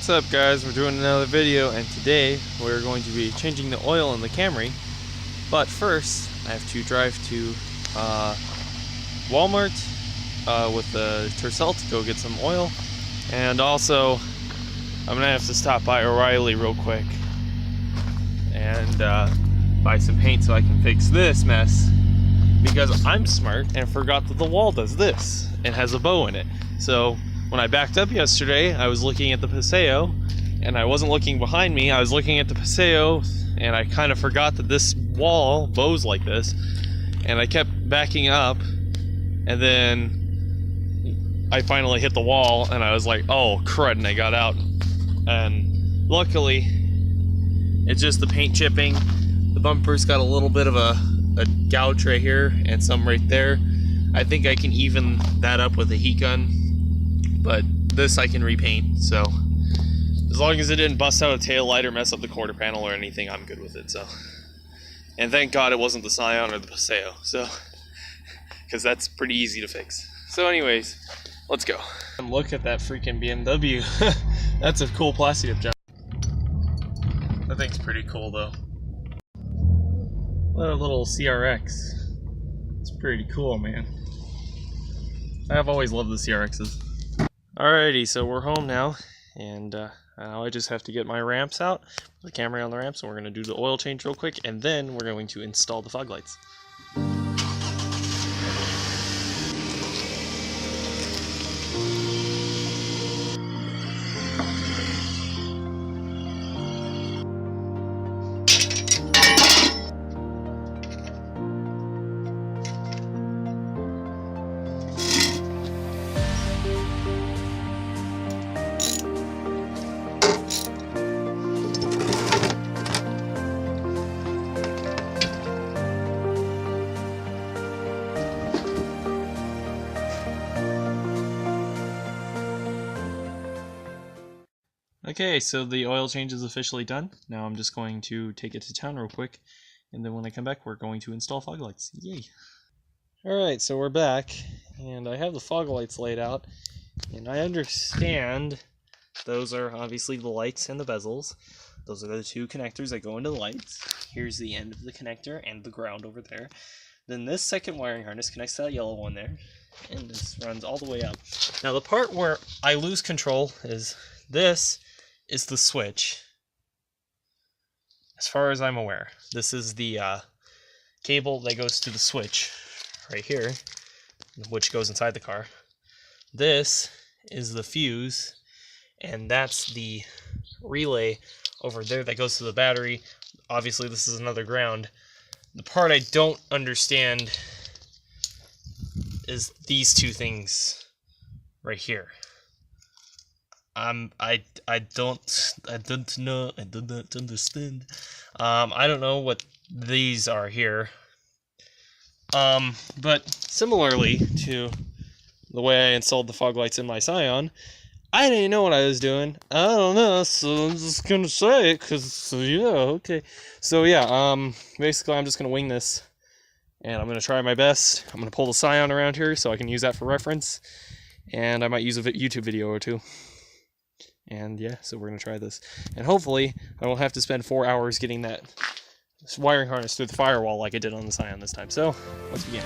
What's up guys, we're doing another video, and today we're going to be changing the oil in the Camry. But first I have to drive to Walmart with the Tercel to go get some oil, and also I'm gonna have to stop by O'Reilly real quick and buy some paint so I can fix this mess, because I'm smart and forgot that the wall does this and has a bow in it. So when I backed up yesterday, I was looking at the Paseo, and I wasn't looking behind me, I was looking at the Paseo, and I kind of forgot that this wall bows like this, and I kept backing up, and then I finally hit the wall, and I was like, oh crud, and I got out, and luckily, it's just the paint chipping. The bumper's got a little bit of a gouge right here, and some right there. I think I can even that up with a heat gun, but this I can repaint, so as long as it didn't bust out a tail light or mess up the quarter panel or anything, I'm good with it. So, and thank God it wasn't the Scion or the Paseo, so because that's pretty easy to fix. So anyways, let's go. And look at that freaking BMW. That's a cool plastic job. That thing's pretty cool though. What a little CRX. It's pretty cool, man. I've always loved the CRXs. Alrighty, so we're home now, and now I just have to get my ramps out, put the Camry on the ramps, and we're going to do the oil change real quick, and then we're going to install the fog lights. Okay, so the oil change is officially done. Now I'm just going to take it to town real quick, and then when I come back we're going to install fog lights. Yay! Alright, so we're back, and I have the fog lights laid out, and I understand those are obviously the lights and the bezels. Those are the two connectors that go into the lights. Here's the end of the connector and the ground over there. Then this second wiring harness connects to that yellow one there, and this runs all the way up. Now the part where I lose control is this is the switch. As far as I'm aware, this is the cable that goes to the switch right here, which goes inside the car. This is the fuse, and that's the relay over there that goes to the battery. Obviously this is another ground. The part I don't understand is these two things right here. I don't know. I do not understand. I don't know what these are here. But similarly to the way I installed the fog lights in my Scion, I didn't know what I was doing. I don't know, so I'm just gonna say it, cause yeah, okay. So yeah, basically I'm just gonna wing this, and I'm gonna try my best. I'm gonna pull the Scion around here so I can use that for reference, and I might use a YouTube video or two. And yeah, so we're going to try this. And hopefully, I won't have to spend 4 hours getting that wiring harness through the firewall like I did on the Scion this time. So, let's begin.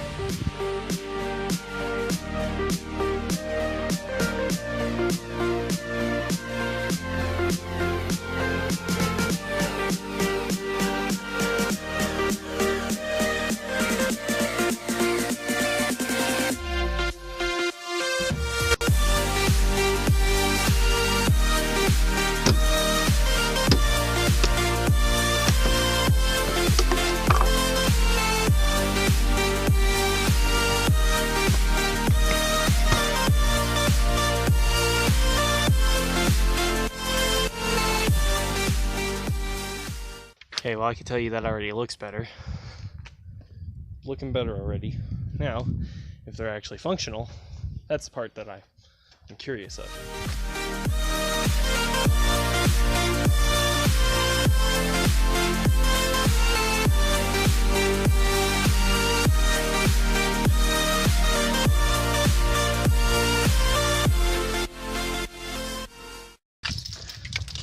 Okay, well I can tell you that already looks better. Looking better already. Now, if they're actually functional, that's the part that I'm curious of.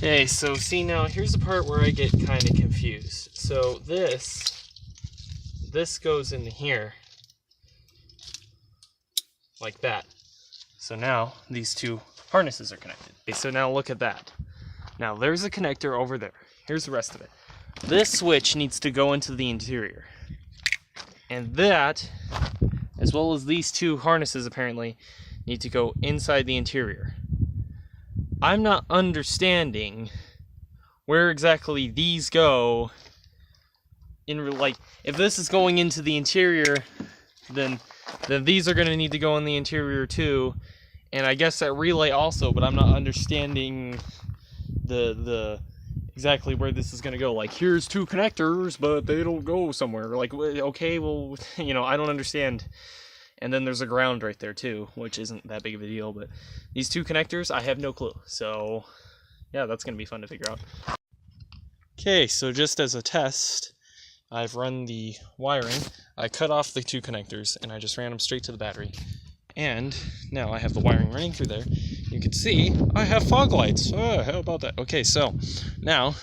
Okay, so see now, here's the part where I get kind of confused. So this goes in here, like that. So now these two harnesses are connected. Okay, so now look at that. Now there's a connector over there. Here's the rest of it. This switch needs to go into the interior. And that, as well as these two harnesses apparently, need to go inside the interior. I'm not understanding where exactly these go in, like, if this is going into the interior, then these are going to need to go in the interior too. And I guess that relay also, but I'm not understanding the exactly where this is going to go. Like, here's two connectors, but they don't go somewhere. Like, okay, well, you know, I don't understand. And then there's a ground right there too, which isn't that big of a deal, but these two connectors, I have no clue. So yeah, that's going to be fun to figure out. Okay, so just as a test, I've run the wiring. I cut off the two connectors and I just ran them straight to the battery. And now I have the wiring running through there. You can see I have fog lights. Oh, how about that? Okay, so now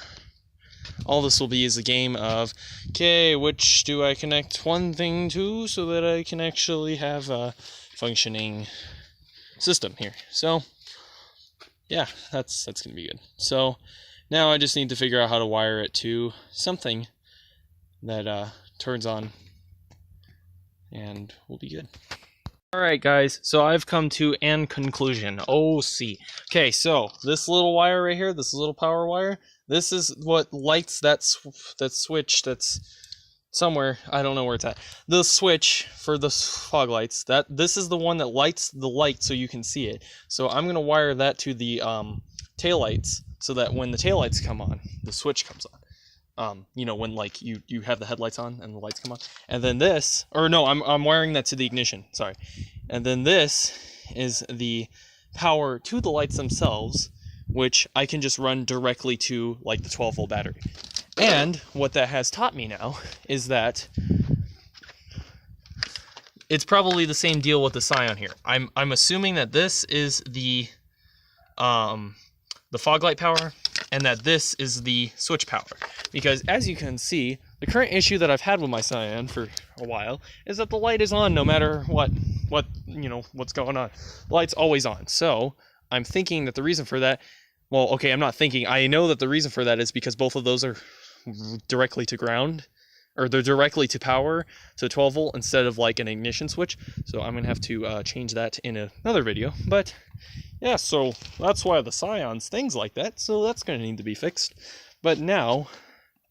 all this will be is a game of, okay, which do I connect one thing to so that I can actually have a functioning system here. So yeah, that's gonna be good. So now I just need to figure out how to wire it to something that turns on, and we'll be good. Alright guys, so I've come to an conclusion. Oh, see. Okay, so this little wire right here, this little power wire, this is what lights that switch that's somewhere, I don't know where it's at. The switch for the fog lights, this is the one that lights the light so you can see it. So I'm going to wire that to the taillights so that when the taillights come on, the switch comes on. You know, when like you have the headlights on and the lights come on. And then this, or no, I'm wiring that to the ignition, sorry. And then this is the power to the lights themselves, which I can just run directly to like the 12-volt battery. And what that has taught me now is that it's probably the same deal with the Scion here. I'm assuming that this is the fog light power, and that this is the switch power. Because as you can see, the current issue that I've had with my Scion for a while is that the light is on no matter what you know, what's going on. The light's always on. So I'm thinking that the reason for that, well, okay, I'm not thinking, I know that the reason for that is because both of those are directly to ground, or they're directly to power, to 12 volt instead of like an ignition switch. So I'm gonna have to change that in another video. But yeah, so that's why the Scion's things like that, so that's gonna need to be fixed. But now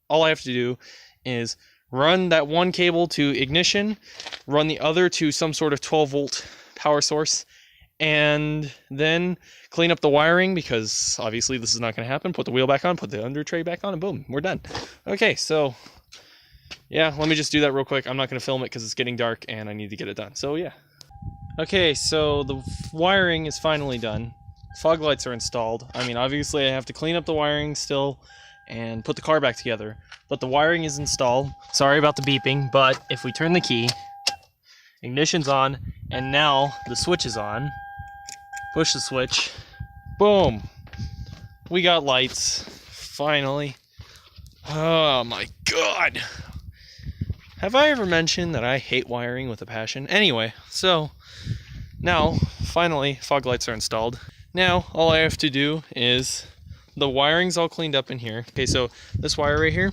all I have to do is run that one cable to ignition, run the other to some sort of 12 volt power source, and then clean up the wiring, because obviously this is not going to happen. Put the wheel back on, put the under tray back on, and boom, we're done. Okay, so yeah, let me just do that real quick. I'm not going to film it because it's getting dark and I need to get it done. So yeah. Okay, so the wiring is finally done. Fog lights are installed. I mean, obviously I have to clean up the wiring still and put the car back together, but the wiring is installed. Sorry about the beeping, but if we turn the key, ignition's on, and now the switch is on. Push the switch, boom, we got lights, finally. Oh my god, have I ever mentioned that I hate wiring with a passion? Anyway, so now finally fog lights are installed. Now all I have to do is, the wiring's all cleaned up in here. Okay, so this wire right here,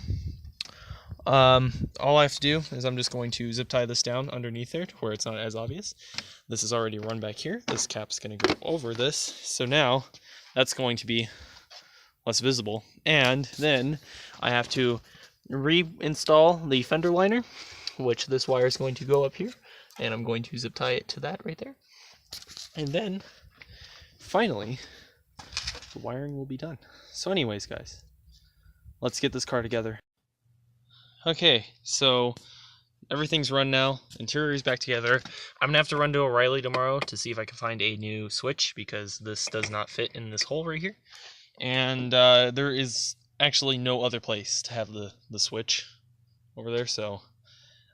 all I have to do is I'm just going to zip tie this down underneath there to where it's not as obvious. This is already run back here. This cap's going to go over this. So now that's going to be less visible. And then I have to reinstall the fender liner, which this wire is going to go up here. And I'm going to zip tie it to that right there. And then finally the wiring will be done. So anyways, guys, let's get this car together. Okay, so everything's run now. Interior's back together. I'm gonna have to run to O'Reilly tomorrow to see if I can find a new switch, because this does not fit in this hole right here. And there is actually no other place to have the switch over there, so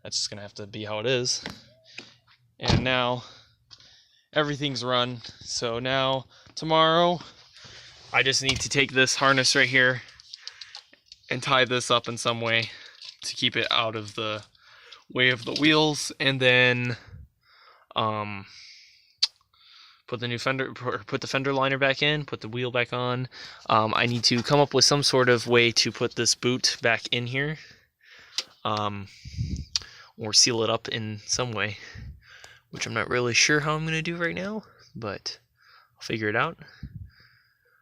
that's just gonna have to be how it is. And now everything's run. So now tomorrow I just need to take this harness right here and tie this up in some way to keep it out of the way of the wheels, and then put the new fender, put the fender liner back in, put the wheel back on. I need to come up with some sort of way to put this boot back in here, or seal it up in some way, which I'm not really sure how I'm going to do right now, but I'll figure it out.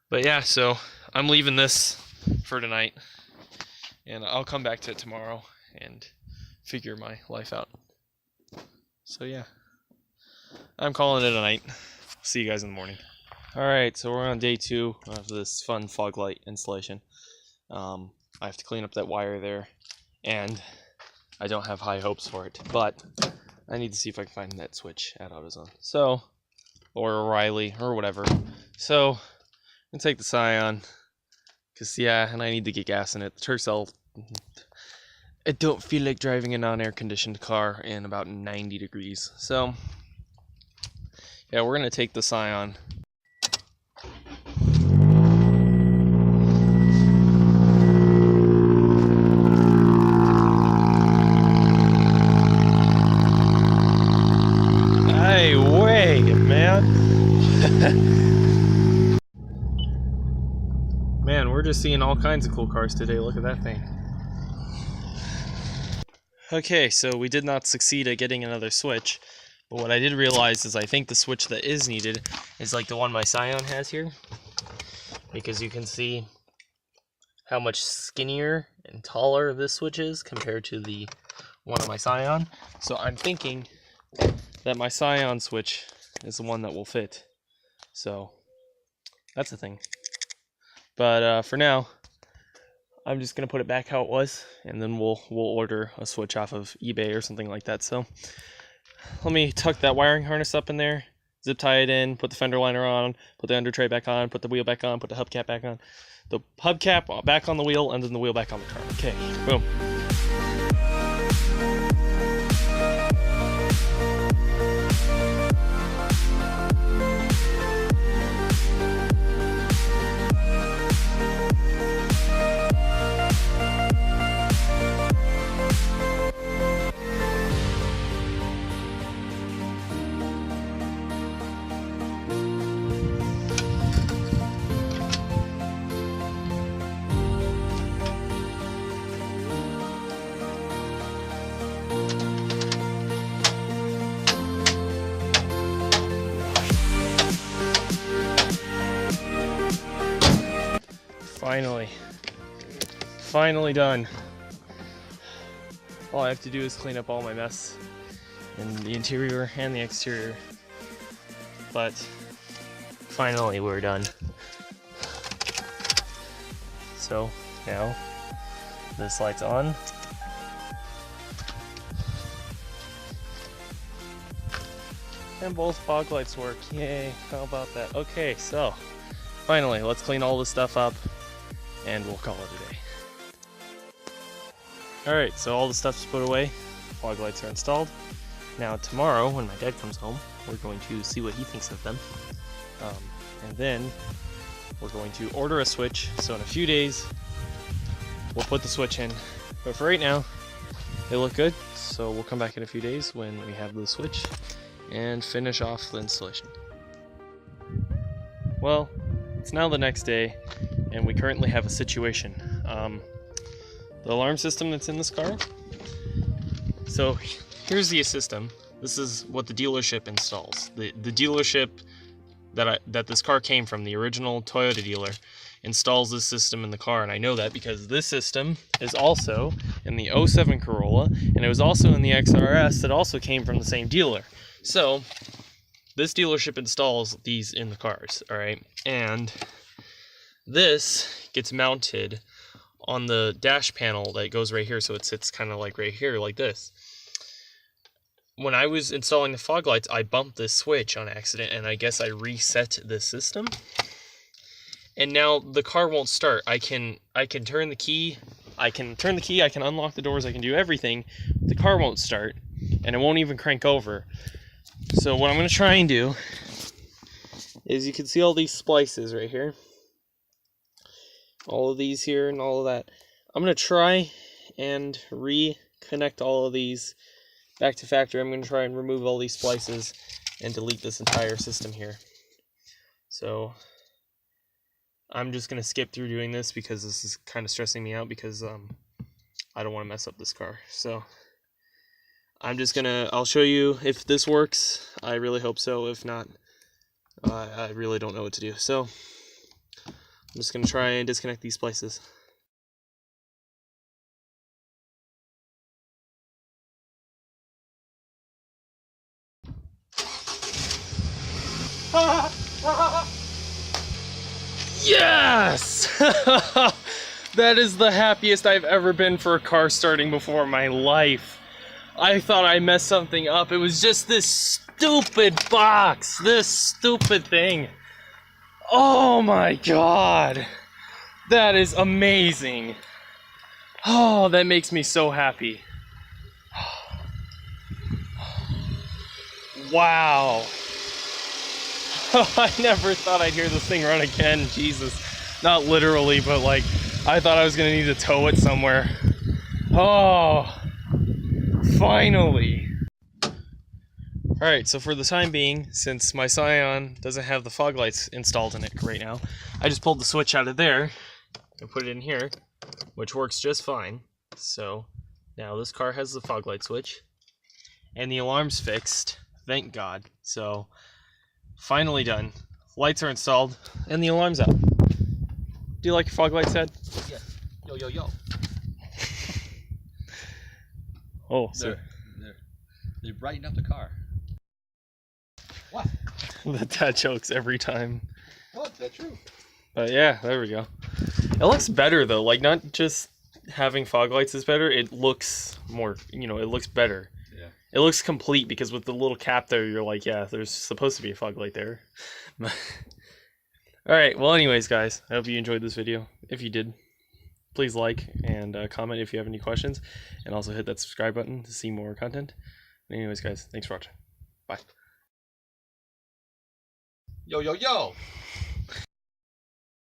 But yeah, so I'm leaving this for tonight, and I'll come back to it tomorrow and figure my life out. So yeah, I'm calling it a night. See you guys in the morning. Alright, so we're on day 2 of this fun fog light installation. I have to clean up that wire there, and I don't have high hopes for it, but I need to see if I can find that switch at AutoZone. So, or O'Reilly, or whatever. So, I'm going to take the Scion, because yeah, and I need to get gas in it. The Tercel, I don't feel like driving a non-air conditioned car in about 90 degrees. So, yeah, we're going to take the Scion. Hey, wait, man. Man, we're just seeing all kinds of cool cars today. Look at that thing. Okay, so we did not succeed at getting another switch. But what I did realize is I think the switch that is needed is like the one my Scion has here. Because you can see how much skinnier and taller this switch is compared to the one on my Scion. So I'm thinking that my Scion switch is the one that will fit. So that's the thing. But for now, I'm just gonna put it back how it was, and then we'll order a switch off of eBay or something like that. So let me tuck that wiring harness up in there, zip tie it in, put the fender liner on, put the under tray back on, put the wheel back on, put the hubcap back on, the hubcap back on the wheel, and then the wheel back on the car. Okay, boom. Finally done. All I have to do is clean up all my mess in the interior and the exterior. But finally we're done. So now this light's on. And both fog lights work. Yay, how about that? Okay, so finally let's clean all this stuff up and we'll call it a day. Alright, so all the stuff's put away, fog lights are installed. Now tomorrow, when my dad comes home, we're going to see what he thinks of them. And then we're going to order a switch, so in a few days, we'll put the switch in. But for right now, they look good, so we'll come back in a few days when we have the switch and finish off the installation. Well, it's now the next day, and we currently have a situation. The alarm system that's in this car. So here's the system. This is what the dealership installs. The dealership that this car came from, the original Toyota dealer, installs this system in the car, and I know that because this system is also in the 07 Corolla, and it was also in the XRS that also came from the same dealer. So this dealership installs these in the cars, all right? And this gets mounted on the dash panel that goes right here, so it sits kind of like right here, like this. When I was installing the fog lights, I bumped this switch on accident, and I guess I reset the system. And now the car won't start. I can turn the key, I can unlock the doors, I can do everything. The car won't start, and it won't even crank over. So what I'm going to try and do is, you can see all these splices right here. all of these here and all of that. I'm going to try and reconnect all of these back to factory. I'm going to try and remove all these splices and delete this entire system here. So I'm just going to skip through doing this because this is kind of stressing me out because I don't want to mess up this car. So I'm just going to, I'll show you if this works. I really hope so. If not, I really don't know what to do. So I'm just going to try and disconnect these splices. Yes! That is the happiest I've ever been for a car starting before in my life. I thought I messed something up. It was just this stupid box, this stupid thing. Oh my god. That is amazing. Oh, that makes me so happy. Wow. I never thought I'd hear this thing run again, Jesus. Not literally, but like, I thought I was gonna need to tow it somewhere. Oh, finally. Alright, so for the time being, since my Scion doesn't have the fog lights installed in it right now, I just pulled the switch out of there and put it in here, which works just fine. So, now this car has the fog light switch, and the alarm's fixed, thank God. So, finally done. Lights are installed, and the alarm's out. Do you like your fog lights, Dad? Yeah. Yo, yo, yo. Oh, so they brighten up the car. What? the dad jokes every time. What? Is that true? But yeah, there we go. It looks better though. Like, not just having fog lights is better. It looks more, you know, it looks better. Yeah. It looks complete because with the little cap there, you're like, yeah, there's supposed to be a fog light there. All right. Well, anyways, guys, I hope you enjoyed this video. If you did, please like and comment if you have any questions, and also hit that subscribe button to see more content. Anyways, guys, thanks for watching. Bye. Yo, yo, yo.